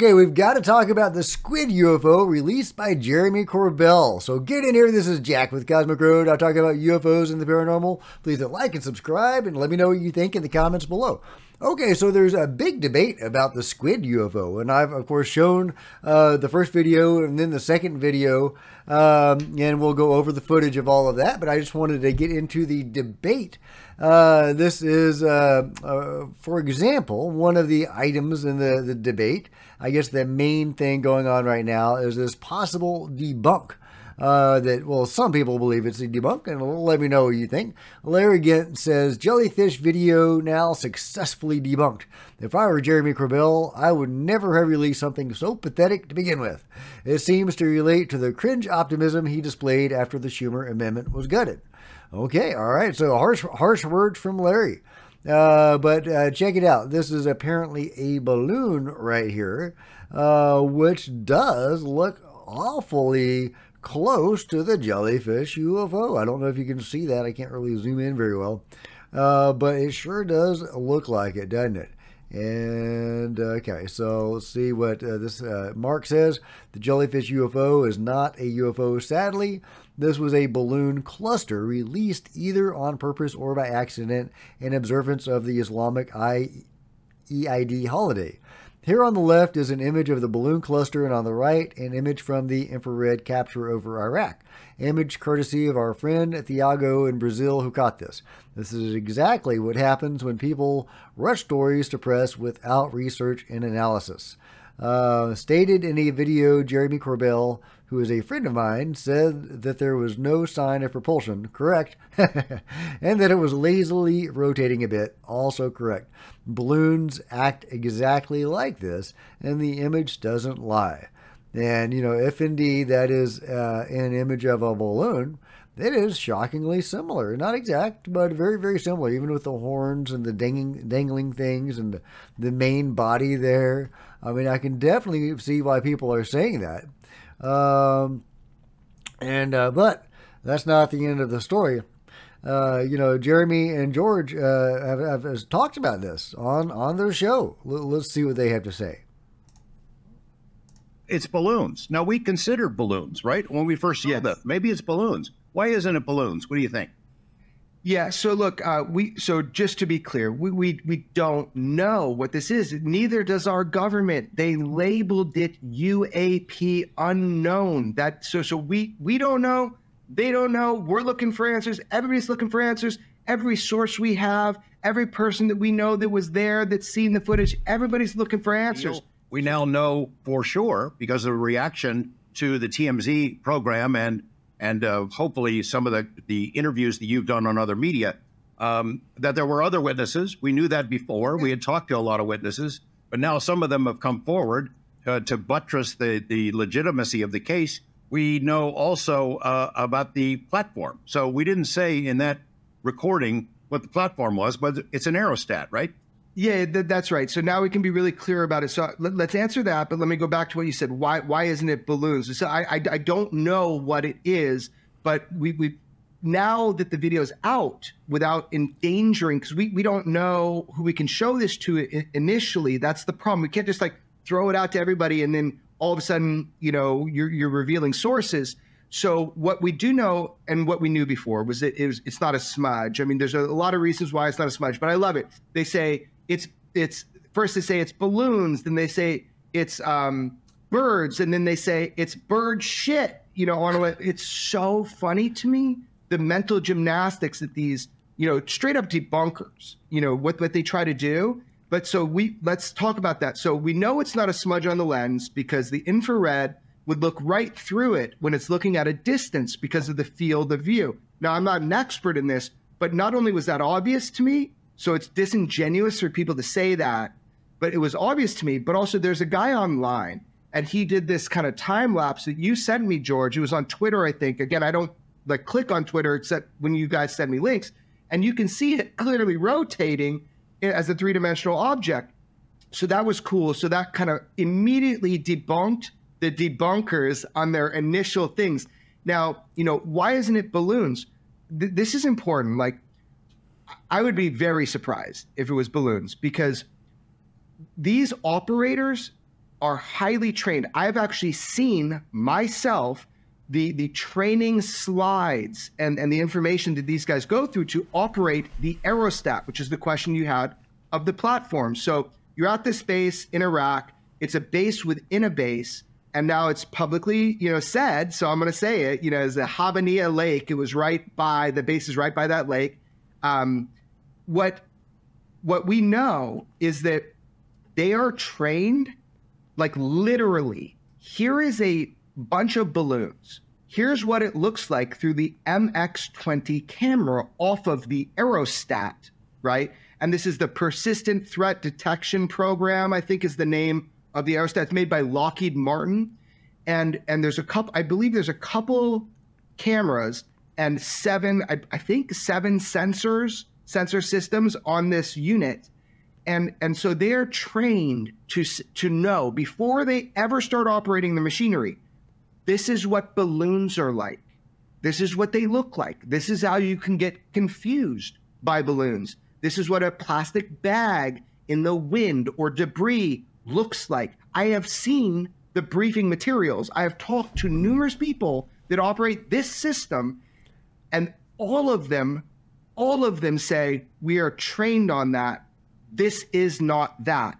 Okay, we've got to talk about the squid UFO released by Jeremy Corbell. So get in here. This is Jack with Cosmic Road. I'll talk about UFOs and the paranormal. Please hit like and subscribe and let me know what you think in the comments below. Okay, so there's a big debate about the squid UFO, and I've, of course, shown the first video and then the second video, and we'll go over the footage of all of that, but I just wanted to get into the debate. This is, for example, one of the items in the debate. I guess the main thing going on right now is this possible debunk. That, well, some people believe it's a debunk, and let me know what you think. Larry Gant says, Jellyfish video now successfully debunked. If I were Jeremy Corbell, I would never have released something so pathetic to begin with. It seems to relate to the cringe optimism he displayed after the Schumer amendment was gutted. Okay, all right, so harsh words from Larry. But check it out. This is apparently a balloon right here, which does look awfully close to the Jellyfish UFO. I don't know if you can see that. I can't really zoom in very well. But it sure does look like it, doesn't it? And, okay, so let's see what this Mark says. The Jellyfish UFO is not a UFO, sadly. This was a balloon cluster released either on purpose or by accident in observance of the Islamic Eid holiday. Here on the left is an image of the balloon cluster, and on the right, an image from the infrared capture over Iraq. Image courtesy of our friend Thiago in Brazil who caught this. This is exactly what happens when people rush stories to press without research and analysis. Stated in a video, Jeremy Corbell, who is a friend of mine, said that there was no sign of propulsion, correct, and that it was lazily rotating a bit, also correct. Balloons act exactly like this, and the image doesn't lie. And, you know, if indeed that is an image of a balloon, it is shockingly similar. Not exact, but very, very similar, even with the horns and the dangling things and the main body there. I mean, I can definitely see why people are saying that. But that's not the end of the story. You know, Jeremy and George have talked about this on their show. Let's see what they have to say. It's balloons. Now, we considered balloons, right? When we first saw them. Maybe it's balloons. Why isn't it balloons? What do you think? Yeah, so look, so just to be clear, we don't know what this is. Neither does our government. They labeled it U.A.P. unknown. So we don't know. They don't know. We're looking for answers. Everybody's looking for answers. Every source we have, every person that we know that was there, that's seen the footage, everybody's looking for answers. We now know for sure, because of the reaction to the TMZ program and hopefully some of the interviews that you've done on other media, that there were other witnesses. We knew that before. We had talked to a lot of witnesses, but now some of them have come forward to buttress the legitimacy of the case. We know also about the platform. So we didn't say in that recording what the platform was, but it's an aerostat, right? Yeah, that's right. So now we can be really clear about it. So let's answer that, but let me go back to what you said. Why isn't it balloons? So I don't know what it is, but we now that the video's out without endangering, because we don't know who we can show this to initially. That's the problem. We can't just like throw it out to everybody and then all of a sudden, you know, you're revealing sources. So what we do know and what we knew before was that it's not a smudge. I mean, there's a lot of reasons why it's not a smudge, but I love it. They say it's first they say it's balloons, then they say it's birds, and then they say it's bird shit. You know, it's so funny to me, the mental gymnastics that these, you know, straight up debunkers, you know, what they try to do. But so let's talk about that. So we know it's not a smudge on the lens because the infrared would look right through it when it's looking at a distance because of the field of view. Now, I'm not an expert in this, but not only was that obvious to me, so it's disingenuous for people to say that, but it was obvious to me, but also there's a guy online and he did this kind of time lapse that you sent me, George. It was on Twitter, I think. Again, I don't like click on Twitter except when you guys send me links, and you can see it clearly rotating as a three-dimensional object. So that was cool. So that kind of immediately debunked the debunkers on their initial things. Now, you know, why isn't it balloons? This is important. Like, I would be very surprised if it was balloons, because these operators are highly trained. I've actually seen myself the training slides and the information that these guys go through to operate the aerostat, which is the question you had of the platform. So you're at this base in Iraq. It's a base within a base, and now it's publicly, said. So I'm going to say it. It's the Habaniya Lake. It was right by the base is right by that lake. What we know is that they are trained, like literally. Here is a bunch of balloons. Here's what it looks like through the MX-20 camera off of the aerostat, right? And this is the Persistent Threat Detection Program, I think is the name of the aerostat. It's made by Lockheed Martin. And there's a couple, I believe there's a couple cameras and I think seven sensor systems on this unit. And so they're trained to know before they ever start operating the machinery, this is what balloons are like. This is what they look like. This is how you can get confused by balloons. This is what a plastic bag in the wind or debris looks like. I have seen the briefing materials. I have talked to numerous people that operate this system, and all of them say, we are trained on that. This is not that.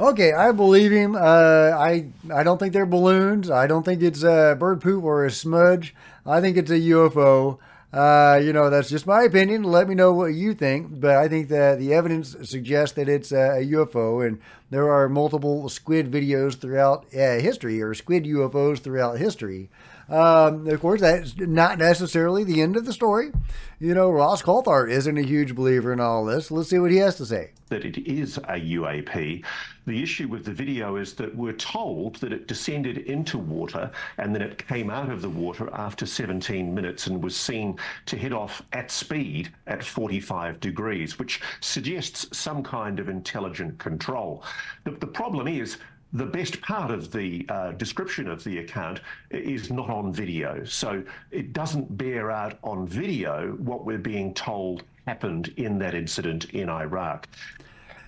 Okay, I believe him. I don't think they're balloons. I don't think it's a bird poop or a smudge. I think it's a UFO. That's just my opinion. Let me know what you think. But I think that the evidence suggests that it's a UFO, and there are multiple squid videos throughout history, or squid UFOs throughout history. Of course, that's not necessarily the end of the story. Ross Coulthard isn't a huge believer in all this. Let's see what he has to say. That it is a U.A.P. The issue with the video is that we're told that it descended into water and then it came out of the water after 17 minutes and was seen to head off at speed at 45 degrees, which suggests some kind of intelligent control. The problem is, the best part of the description of the account is not on video. So it doesn't bear out on video what we're being told happened in that incident in Iraq.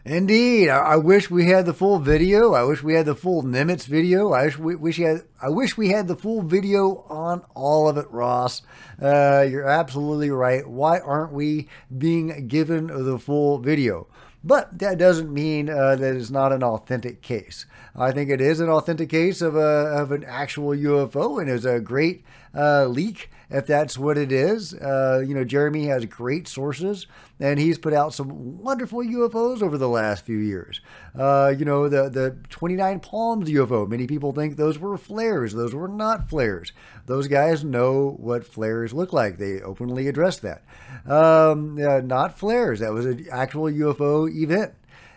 Indeed. I wish we had the full video. I wish we had the full Nimitz video. I wish we had the full video on all of it, Ross. You're absolutely right. Why aren't we being given the full video? But that doesn't mean that it's not an authentic case. I think it is an authentic case of an actual UFO, and it's a great leak if that's what it is. Jeremy has great sources, and he's put out some wonderful UFOs over the last few years. The 29 Palms UFO, many people think those were flares. Those were not flares. Those guys know what flares look like. They openly address that. Not flares. That was an actual UFO event.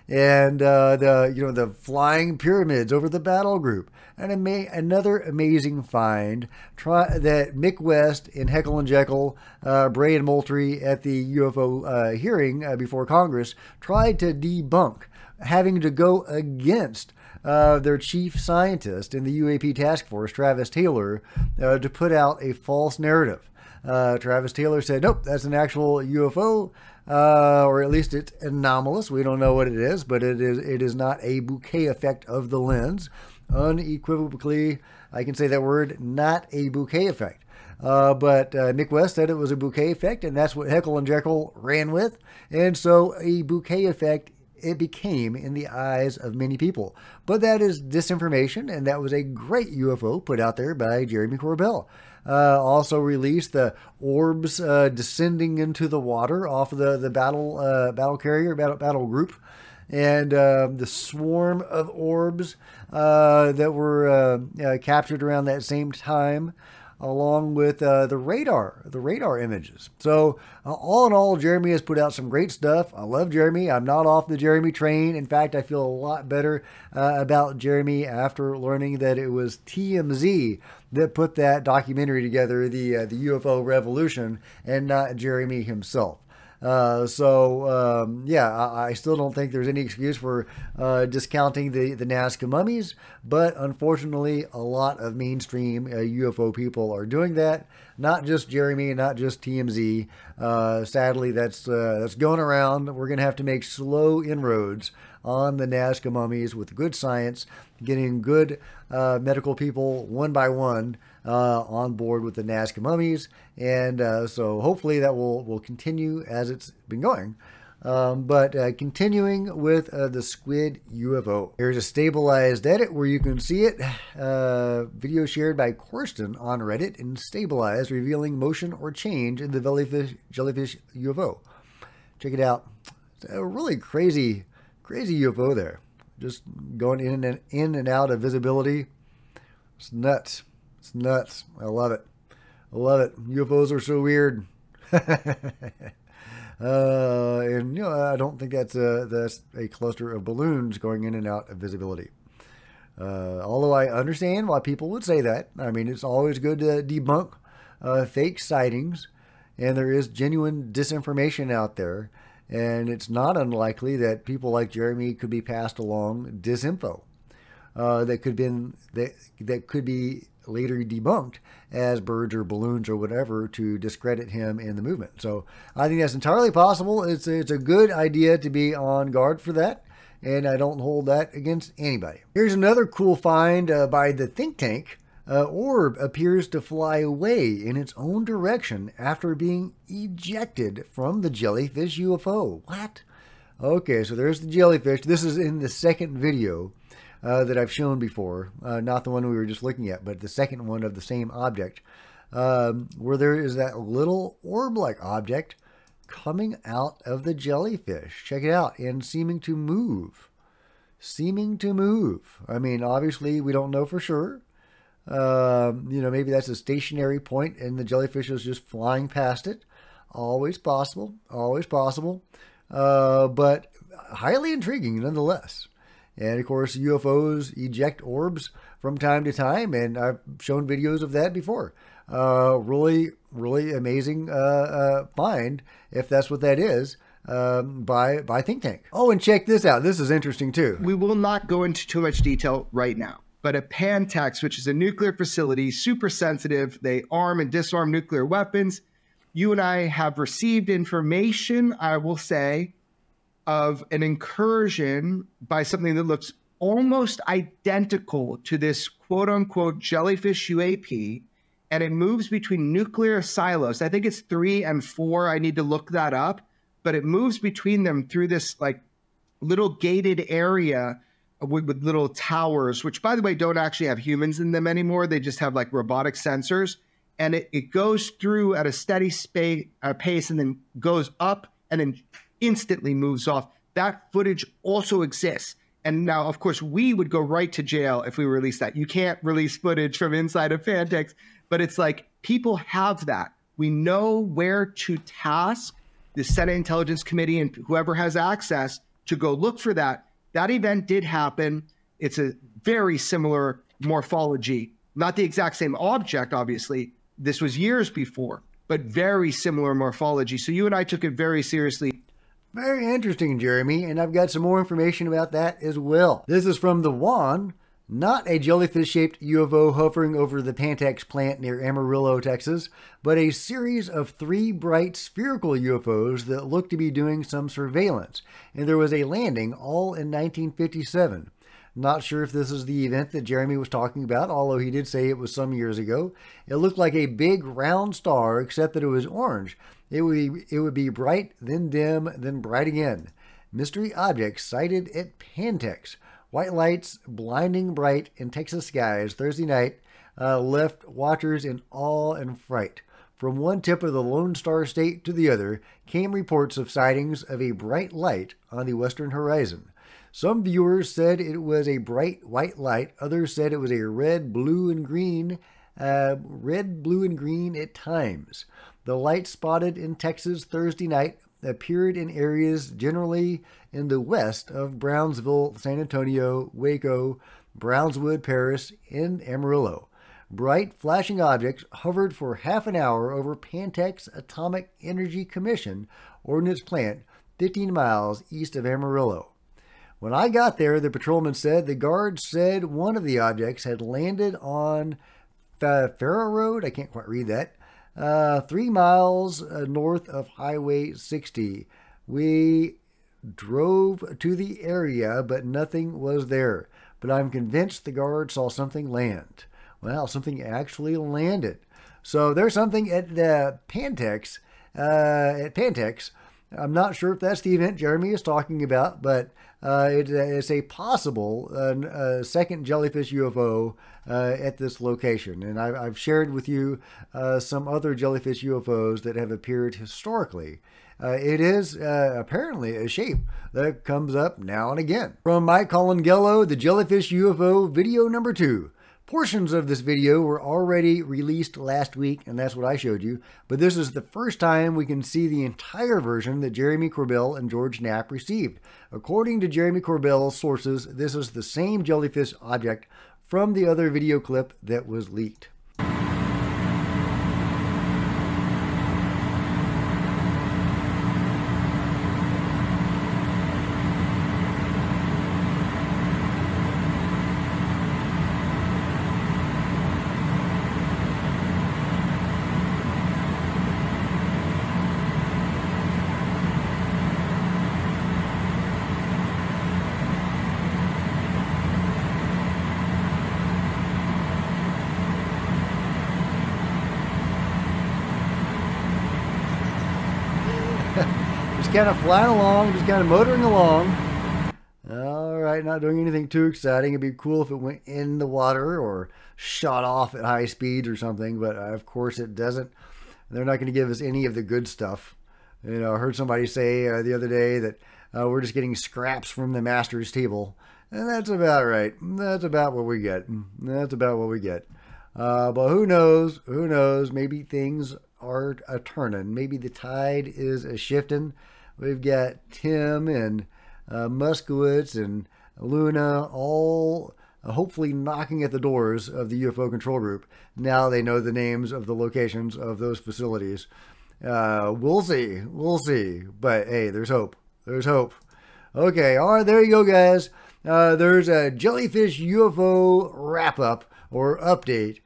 And the flying pyramids over the battle group. And another amazing find that Mick West and Heckle and Jekyll, Bray and Moultrie at the UFO hearing before Congress tried to debunk, having to go against their chief scientist in the U.A.P. task force, Travis Taylor, to put out a false narrative. Travis Taylor said, nope, that's an actual UFO, or at least it's anomalous. We don't know what it is, but it is not a bouquet effect of the lens. Unequivocally, I can say that word, not a bouquet effect. But Mick West said it was a bouquet effect, and that's what Heckle and Jekyll ran with. And so a bouquet effect it became in the eyes of many people. But that is disinformation, and that was a great UFO put out there by Jeremy Corbell. Also released the orbs descending into the water off of the battle carrier, battle group, and the swarm of orbs that were captured around that same time, along with the radar images. So all in all, Jeremy has put out some great stuff. I love Jeremy. I'm not off the Jeremy train. In fact, I feel a lot better about Jeremy after learning that it was TMZ that put that documentary together, the UFO Revolution, and not Jeremy himself. I still don't think there's any excuse for discounting the Nazca mummies, but unfortunately, a lot of mainstream UFO people are doing that. Not just Jeremy, not just TMZ. Sadly, that's going around. We're going to have to make slow inroads on the Nazca mummies with good science, getting good medical people one by one on board with the Nazca mummies. And so hopefully that will continue as it's been going. But continuing with the squid UFO. Here's a stabilized edit where you can see it. Video shared by Corsten on Reddit and stabilized, revealing motion or change in the jellyfish UFO. Check it out. It's a really crazy UFO there. Just going in and out of visibility. It's nuts. It's nuts. I love it. I love it. UFOs are so weird. And I don't think that's a cluster of balloons going in and out of visibility. Although I understand why people would say that. I mean, it's always good to debunk fake sightings, and there is genuine disinformation out there, and it's not unlikely that people like Jeremy could be passed along disinfo that could be later debunked as birds or balloons or whatever to discredit him and the movement. So I think that's entirely possible. It's a good idea to be on guard for that, and I don't hold that against anybody. Here's another cool find by the think tank. Orb appears to fly away in its own direction after being ejected from the jellyfish UFO. What? Okay, so there's the jellyfish. This is in the second video that I've shown before, not the one we were just looking at, but the second one of the same object, where there is that little orb-like object coming out of the jellyfish. Check it out, and seeming to move. Seeming to move. I mean, obviously, we don't know for sure. Maybe that's a stationary point and the jellyfish is just flying past it. Always possible. Always possible. But highly intriguing nonetheless. And of course, UFOs eject orbs from time to time, and I've shown videos of that before. Really, really amazing find, if that's what that is, by Think Tank. Oh, and check this out. This is interesting too. We will not go into too much detail right now, but a Pantex, which is a nuclear facility, super sensitive. They arm and disarm nuclear weapons. You and I have received information, I will say, of an incursion by something that looks almost identical to this quote-unquote jellyfish U.A.P., and it moves between nuclear silos. I think it's 3 and 4. I need to look that up. But it moves between them through this like little gated area with little towers, which, by the way, don't actually have humans in them anymore. They just have like robotic sensors. And it goes through at a steady pace and then goes up and then instantly moves off. That footage also exists. And now, of course, we would go right to jail if we release that. You can't release footage from inside of Pantex, but it's like people have that. We know where to task the Senate Intelligence Committee and whoever has access to go look for that. That event did happen. It's a very similar morphology, not the exact same object, obviously. This was years before, but very similar morphology. So you and I took it very seriously. Very interesting, Jeremy, and I've got some more information about that as well. This is from the Juan, not a jellyfish-shaped UFO hovering over the Pantex plant near Amarillo, Texas, but a series of 3 bright spherical UFOs that look to be doing some surveillance, and there was a landing all in 1957. Not sure if this is the event that Jeremy was talking about, although he did say it was some years ago. It looked like a big round star, except that it was orange. It would be bright, then dim, then bright again. Mystery objects sighted at Pantex. White lights, blinding bright in Texas skies Thursday night, left watchers in awe and fright. From one tip of the Lone Star State to the other came reports of sightings of a bright light on the western horizon. Some viewers said it was a bright white light. Others said it was a red, blue, and green at times. The light spotted in Texas Thursday night appeared in areas generally in the west of Brownsville, San Antonio, Waco, Brownswood, Paris, and Amarillo. Bright, flashing objects hovered for half an hour over Pantex Atomic Energy Commission ordnance plant 15 miles east of Amarillo. When I got there, the patrolman said the guards said one of the objects had landed on Farrow Road. I can't quite read that. 3 miles north of Highway 60. We drove to the area, but nothing was there. But I'm convinced the guard saw something land. Well, something actually landed. So there's something at Pantex. I'm not sure if that's the event Jeremy is talking about, but it's a possible second jellyfish UFO at this location. And I've shared with you some other jellyfish UFOs that have appeared historically. It is apparently a shape that comes up now and again. From Mike Colangelo, the Jellyfish UFO video number 2. Portions of this video were already released last week, and that's what I showed you. But this is the first time we can see the entire version that Jeremy Corbell and George Knapp received. According to Jeremy Corbell's sources, this is the same jellyfish object from the other video clip that was leaked. Just kind of flying along, just kind of motoring along. All right, not doing anything too exciting. It'd be cool if it went in the water or shot off at high speeds or something, but of course it doesn't. They're not going to give us any of the good stuff. You know, I heard somebody say the other day that we're just getting scraps from the master's table, and that's about right. That's about what we get. That's about what we get. But who knows? Who knows? Maybe things are a-turning. Maybe the tide is a-shifting. We've got Tim and Muskowitz and Luna all hopefully knocking at the doors of the UFO control group. Now they know the names of the locations of those facilities. We'll see. We'll see. But hey, there's hope. There's hope. Okay, all right, there you go, guys. There's a Jellyfish UFO wrap-up or update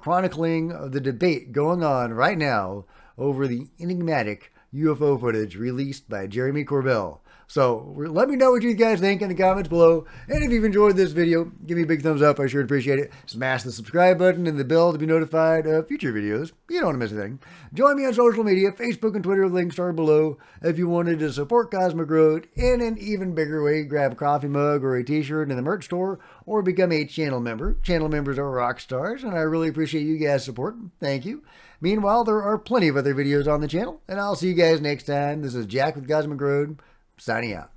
chronicling the debate going on right now over the enigmatic UFO footage released by Jeremy Corbell. So let me know what you guys think in the comments below. And if you've enjoyed this video, give me a big thumbs up. I sure appreciate it. Smash the subscribe button and the bell to be notified of future videos. You don't want to miss a thing. Join me on social media, Facebook and Twitter. Links are below. If you wanted to support Cosmic Road in an even bigger way, grab a coffee mug or a t-shirt in the merch store or become a channel member. Channel members are rock stars, and I really appreciate you guys' support. Thank you. Meanwhile, there are plenty of other videos on the channel, and I'll see you guys next time. This is Jack with Cosmic Road, signing out.